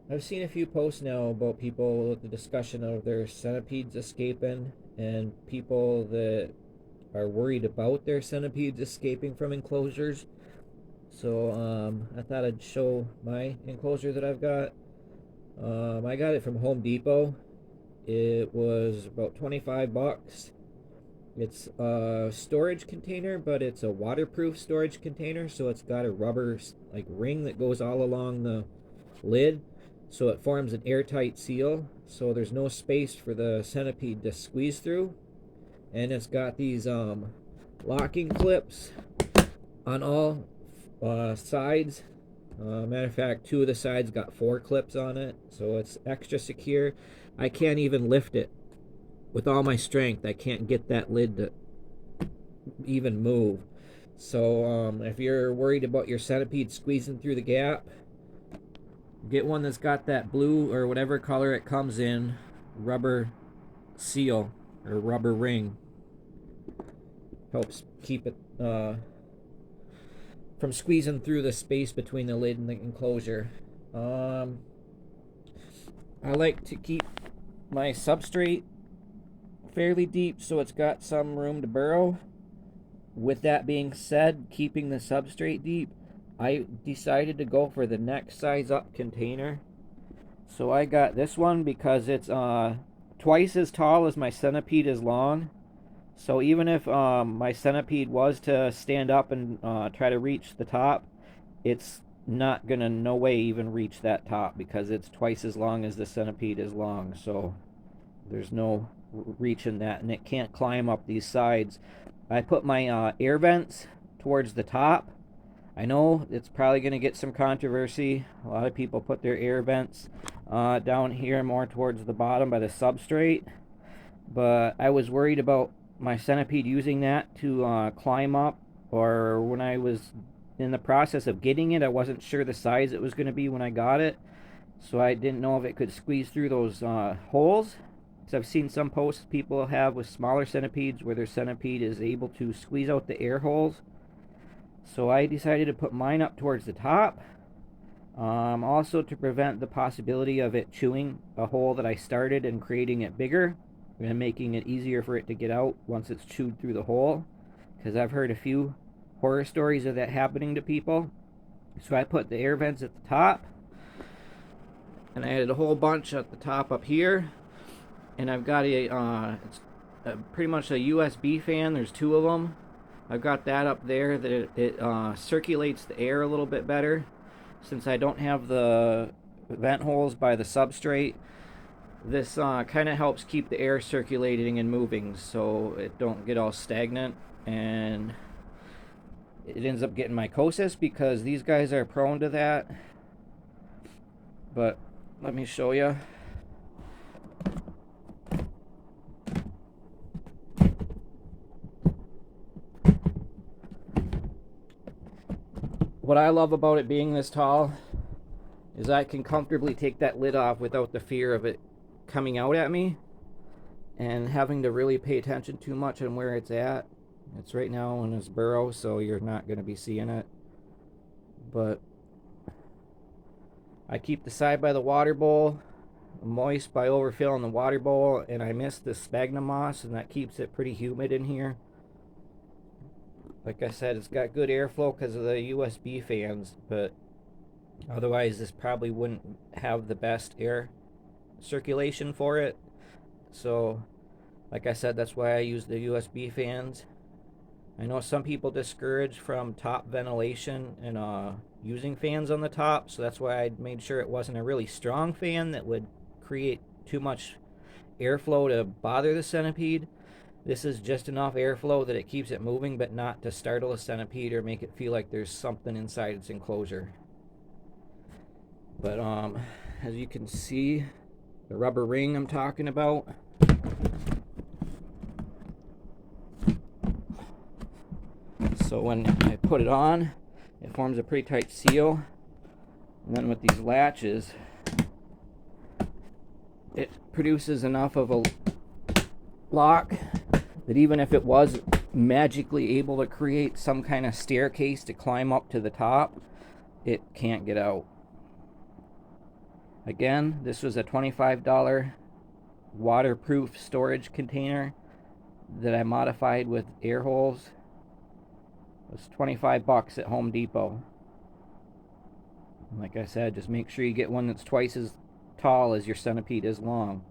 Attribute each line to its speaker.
Speaker 1: I've seen a few posts now about people with the discussion of their centipedes escaping and people that are worried about their centipedes escaping from enclosures. So I thought I'd show my enclosure that I've got. I got it from Home Depot. It was about 25 bucks. It's a storage container, but it's a waterproof storage container, so it's got a rubber like ring that goes all along the lid, so it forms an airtight seal, so there's no space for the centipede to squeeze through. And it's got these locking clips on all sides. Matter of fact, two of the sides got four clips on it, so it's extra secure. I can't even lift it with all my strength. I can't get that lid to even move. So if you're worried about your centipede squeezing through the gap, get one that's got that blue or whatever color it comes in rubber seal or rubber ring. Helps keep it from squeezing through the space between the lid and the enclosure. Um, I like to keep my substrate fairly deep so it's got some room to burrow. With that being said, keeping the substrate deep, I decided to go for the next size up container. So I got this one because it's twice as tall as my centipede is long. So even if my centipede was to stand up and try to reach the top, it's not gonna no way even reach that top because it's twice as long as the centipede is long. So there's no reaching that, and it can't climb up these sides. I put my air vents towards the top. I know it's probably going to get some controversy. A lot of people put their air vents down here more towards the bottom by the substrate, but I was worried about my centipede using that to climb up, or when I was in the process of getting it, I wasn't sure the size it was going to be when I got it, so I didn't know if it could squeeze through those holes. So I've seen some posts people have with smaller centipedes where their centipede is able to squeeze out the air holes. So I decided to put mine up towards the top, also to prevent the possibility of it chewing a hole that I started and creating it bigger and making it easier for it to get out once it's chewed through the hole. Because I've heard a few horror stories of that happening to people. So I put the air vents at the top, and I added a whole bunch at the top up here. And I've got it's pretty much a USB fan. There's two of them. I've got that up there that it circulates the air a little bit better. Since I don't have the vent holes by the substrate, this kind of helps keep the air circulating and moving so it don't get all stagnant, and it ends up getting mycosis because these guys are prone to that. But let me show you. What I love about it being this tall is I can comfortably take that lid off without the fear of it coming out at me and having to really pay attention too much on where it's at. It's right now in its burrow, so you're not going to be seeing it. But I keep the side by the water bowl moist by overfilling the water bowl, and I miss the sphagnum moss, and that keeps it pretty humid in here. Like I said, it's got good airflow because of the USB fans, but otherwise this probably wouldn't have the best air circulation for it. So like I said, that's why I use the USB fans. I know some people discourage from top ventilation and using fans on the top, so that's why I made sure it wasn't a really strong fan that would create too much airflow to bother the centipede. This is just enough airflow that it keeps it moving, but not to startle a centipede or make it feel like there's something inside its enclosure. But as you can see, the rubber ring I'm talking about, so when I put it on, it forms a pretty tight seal. And then with these latches, it produces enough of a lock that even if it was magically able to create some kind of staircase to climb up to the top, it can't get out. Again, this was a $25 waterproof storage container that I modified with air holes. It was 25 bucks at Home Depot. Like I said, just make sure you get one that's twice as tall as your Centipede is long.